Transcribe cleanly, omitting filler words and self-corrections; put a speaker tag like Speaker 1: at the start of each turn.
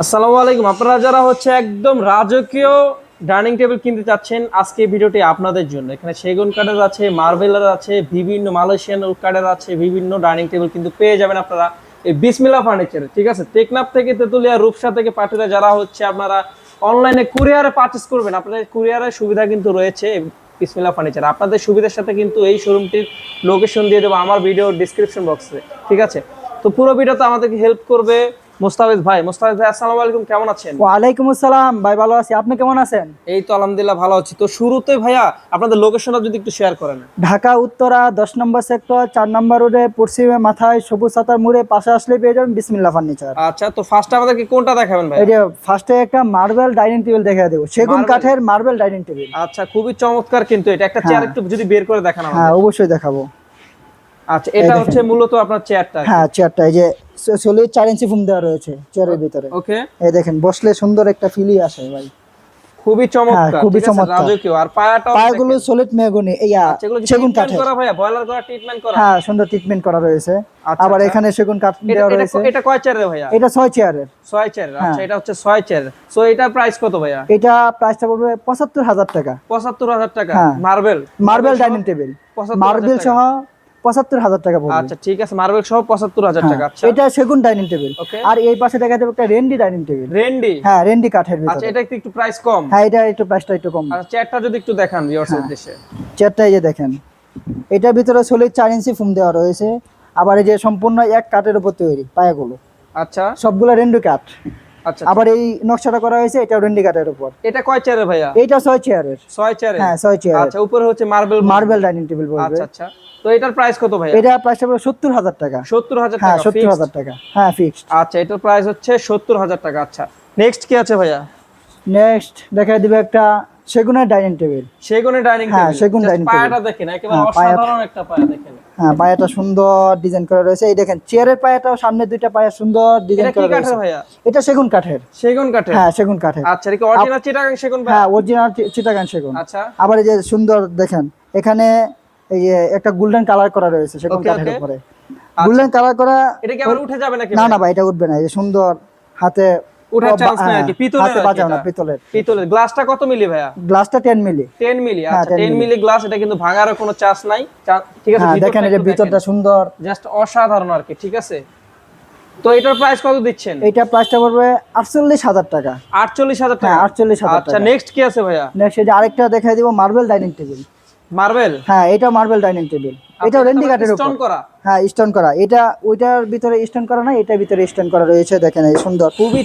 Speaker 1: আসসালামু আলাইকুম। আপনারা যারা হচ্ছে একদম রাজকীয় ডাইনিং টেবিল কিনতে চাচ্ছেন, আজকে এই ভিডিওটি আপনাদের জন্য। এখানে সেগুন কাঠের আছে, মার্বেলের আছে, বিভিন্ন মালয়েশিয়ান ওক কাঠের আছে, বিভিন্ন ডাইনিং টেবিল কিন্তু পেয়ে যাবেন আপনারা এই বিসমিল্লাহ ফার্নিচারে। ঠিক আছে, টেকনাফ থেকে তেতুলিয়া, রূপসা থেকে পাটুরিয়া যারা হচ্ছে আপনারা অনলাইনে কুরিয়ারে পারচেস করবেন, আপনাদের কুরিয়ারের সুবিধা কিন্তু রয়েছে বিসমিল্লাহ ফার্নিচার। আপনাদের সুবিধার সাথে কিন্তু এই শোরুমটির লোকেশন দিয়ে দেবো আমার ভিডিও ডিসক্রিপশন বক্সে। ঠিক আছে, তো পুরো ভিডিওতে আমাদেরকে হেল্প করবে মোস্তাফিজ ভাই। মোস্তাফিজ ভাই, আসসালামু আলাইকুম, কেমন আছেন?
Speaker 2: ওয়ালাইকুম আসসালাম ভাই, ভালো আছি। আপনি কেমন আছেন?
Speaker 1: এই তো আলহামদুলিল্লাহ ভালো আছি। তো শুরুতে ভাইয়া আপনাদের লোকেশনটা যদি একটু শেয়ার করেন।
Speaker 2: ঢাকা উত্তরা 10 নম্বর সেক্টর 4 নম্বর রোডে পশ্চিমে মাথায় সবুজ সাতার মোড়ে পাশে আসলে পেয়ে যাবেন বিসমিল্লাহ ফার্নিচার।
Speaker 1: আচ্ছা, তো ফার্স্টে আমাদেরকে কোনটা দেখাবেন ভাই?
Speaker 2: এই যে ফার্স্টে একটা মার্বেল ডাইনিং টেবিল দেখা দেবো, সেগুন
Speaker 1: Marble?
Speaker 2: কাঠের মার্বেল ডাইনিং টেবিল।
Speaker 1: আচ্ছা, খুবই চমৎকার কিন্তু এটা। একটা চেয়ার
Speaker 2: হ্যাঁ।
Speaker 1: একটু যদি বের করে দেখান
Speaker 2: হ্যাঁ,
Speaker 1: আমাদের।
Speaker 2: অবশ্যই দেখাবো।
Speaker 1: আচ্ছা, এটা
Speaker 2: দেখেন।
Speaker 1: হচ্ছে মূলত আপনার চেয়ারটা।
Speaker 2: হ্যাঁ, চেয়ারটা এই যে সলিড 4 ইঞ্চি ফোম দেওয়া রয়েছে চেয়ারের ভিতরে।
Speaker 1: ওকে,
Speaker 2: এই দেখেন, বসলে সুন্দর একটা ফিলই আসে ভাই।
Speaker 1: খুবই চমৎকার।
Speaker 2: খুবই
Speaker 1: ঠিক আছে,
Speaker 2: চমৎকার।
Speaker 1: রাজকীয়। আর পায়াটাও
Speaker 2: পায়াগুলো সলিড মেহগনি,
Speaker 1: আচ্ছা, এগুলো কি
Speaker 2: সেগুন
Speaker 1: ট্রিটমেন্ট
Speaker 2: কাঠের।
Speaker 1: করা ভাইয়া? বয়লার করা, ট্রিটমেন্ট করা?
Speaker 2: হ্যাঁ, সুন্দর ট্রিটমেন্ট করা রয়েছে।
Speaker 1: আচ্ছা,
Speaker 2: আবার
Speaker 1: আচ্ছা।
Speaker 2: এখানে সেগুন কাঠ দেওয়া রয়েছে।
Speaker 1: এটা কয় চেয়ারের ভাইয়া?
Speaker 2: এটা 6 চেয়ারের।
Speaker 1: 6 চেয়ারের।
Speaker 2: হ্যাঁ।
Speaker 1: আচ্ছা, এটা হচ্ছে 6 চেয়ার। সো এটার প্রাইস কত ভাইয়া?
Speaker 2: এটা প্রাইসটা পড়বে ৭৫,০০০ টাকা।
Speaker 1: ৭৫,০০০ টাকা।
Speaker 2: হ্যাঁ।
Speaker 1: Marble
Speaker 2: marble dining table
Speaker 1: ৭৫,০০০
Speaker 2: marble
Speaker 1: টাকা।
Speaker 2: সহ ৭৫,০০০ টাকা পড়বে।
Speaker 1: আচ্ছা, ঠিক আছে, মার্বেল সহ ৭৫,০০০
Speaker 2: হ্যাঁ,
Speaker 1: টাকা। আচ্ছা,
Speaker 2: এটা সেগুন ডাইনিং টেবিল।
Speaker 1: ওকে।
Speaker 2: আর এই পাশে দেখা যাবে একটা রেন্ডি ডাইনিং টেবিল।
Speaker 1: রেন্ডি?
Speaker 2: হ্যাঁ, রেন্ডি কাঠের
Speaker 1: আচ্ছা,
Speaker 2: ভিতরে।
Speaker 1: এটা একটু প্রাইস কম।
Speaker 2: হ্যাঁ, এটা একটু প্রাইসটা একটু কম।
Speaker 1: আচ্ছা, চেয়ারটা যদি একটু দেখান ভিউয়ার্সের
Speaker 2: হ্যাঁ।
Speaker 1: উদ্দেশ্যে।
Speaker 2: চেয়ারটা এই যে দেখেন, এটার ভিতরে সলিড 4 ইঞ্চি ফোম দেওয়া রয়েছে। আবার এই যে সম্পূর্ণ এক কাঠের উপর তৈরি পায়াগুলো,
Speaker 1: আচ্ছা,
Speaker 2: সবগুলো রেন্ডি কাঠ।
Speaker 1: আচ্ছা।
Speaker 2: আবার এই নকশাটা করা হয়েছে, এটা রেন্ডি কাঠের উপর।
Speaker 1: এটা কয় চেয়ারের ভাইয়া?
Speaker 2: এইটা 6 চেয়ারের।
Speaker 1: 6 চেয়ারের।
Speaker 2: হ্যাঁ, 6 চেয়ারের।
Speaker 1: আচ্ছা, উপরে হচ্ছে মার্বেল।
Speaker 2: মার্বেল ডাইনিং টেবিল বলবে।
Speaker 1: আচ্ছা, আচ্ছা। তো এটার প্রাইস কত ভাইয়া?
Speaker 2: এটা প্রাইসটা পড়বে ৭০,০০০ টাকা।
Speaker 1: ৭০,০০০
Speaker 2: হ্যাঁ,
Speaker 1: টাকা
Speaker 2: ৭০,০০০ টাকা। হ্যাঁ, ফিক্সড।
Speaker 1: আচ্ছা, এটার প্রাইস হচ্ছে ৭০,০০০ টাকা। আচ্ছা, নেক্সট কি আছে ভাইয়া?
Speaker 2: নেক্সট দেখা দিবে একটা সেগুনের ডাইনিং টেবিল।
Speaker 1: সেগুনের ডাইনিং
Speaker 2: হ্যাঁ,
Speaker 1: টেবিল।
Speaker 2: সেগুন ডাইনিং টেবিল।
Speaker 1: পায়াটা দেখেন, একেবারে
Speaker 2: হ্যাঁ, পায়া।
Speaker 1: অসাধারণ একটা পায়া দেখেন।
Speaker 2: হ্যাঁ, পায়াটা সুন্দর ডিজাইন করা রয়েছে। এই দেখেন, চেয়ারের পায়াটাও সামনে দুইটা পায়া সুন্দর ডিজাইন
Speaker 1: এটা কি
Speaker 2: করা
Speaker 1: কাঠের
Speaker 2: রয়েছে।
Speaker 1: ভাইয়া?
Speaker 2: এটা সেগুন কাঠের।
Speaker 1: সেগুন কাঠের?
Speaker 2: হ্যাঁ, সেগুন কাঠের।
Speaker 1: আচ্ছা, এটা কি অরিজিনাল চিটাগাং সেগুন ভাইয়া?
Speaker 2: হ্যাঁ, অরিজিনাল চিটাগাং সেগুন।
Speaker 1: আচ্ছা,
Speaker 2: আবার এই যে সুন্দর দেখেন, এখানে এই যে একটা গোল্ডেন কালার করা রয়েছে সেগুন
Speaker 1: ওকে,
Speaker 2: কাঠের
Speaker 1: ওকে।
Speaker 2: উপরে। গোল্ডেন কালার করা।
Speaker 1: এটা কি আবার উঠে যাবে নাকি?
Speaker 2: না না ভাই, এটা উঠবে না। এই যে সুন্দর হাতে
Speaker 1: উঠার চান্স নাই আর কি। পিতলের
Speaker 2: হাতে
Speaker 1: আর কি
Speaker 2: বাজাও না,
Speaker 1: এটা।
Speaker 2: পিতলের।
Speaker 1: পিতলের। গ্লাসটা কত মিলি ভাইয়া?
Speaker 2: গ্লাসটা 10 মিলি।
Speaker 1: 10 মিলি।
Speaker 2: হ্যাঁ,
Speaker 1: আচ্ছা,
Speaker 2: 10
Speaker 1: 10 মিলি গ্লাস। এটা কিন্তু ভাঙার কোনো চান্স নাই। ঠিক আছে,
Speaker 2: হ্যাঁ, দেখেন এই যে ভিতরটা সুন্দর।
Speaker 1: জাস্ট অসাধারণ আর কি। ঠিক আছে, তো এটার প্রাইস কত দিচ্ছেন?
Speaker 2: এইটা প্রাইসটা পড়বে ৪৮,০০০ টাকা।
Speaker 1: ৪৮,০০০ টাকা।
Speaker 2: হ্যাঁ, ৪৮,০০০
Speaker 1: আচ্ছা,
Speaker 2: টাকা।
Speaker 1: নেক্সট কি আছে ভাইয়া?
Speaker 2: নেক্সট এই যে আরেকটা দেখাই দিব, মার্বেল ডাইনিং টেবিল।
Speaker 1: মার্বেল?
Speaker 2: হ্যাঁ, এটা মার্বেল ডাইনিং টেবিল। এটাও রেন্ডি কাঠের উপর।
Speaker 1: স্টোন করা?
Speaker 2: হ্যাঁ, স্টোন করা। এটা ওইটার ভিতরে স্টোন করা না, এটার ভিতরে স্টোন করা রয়েছে। দেখেন এই সুন্দর।
Speaker 1: খুবই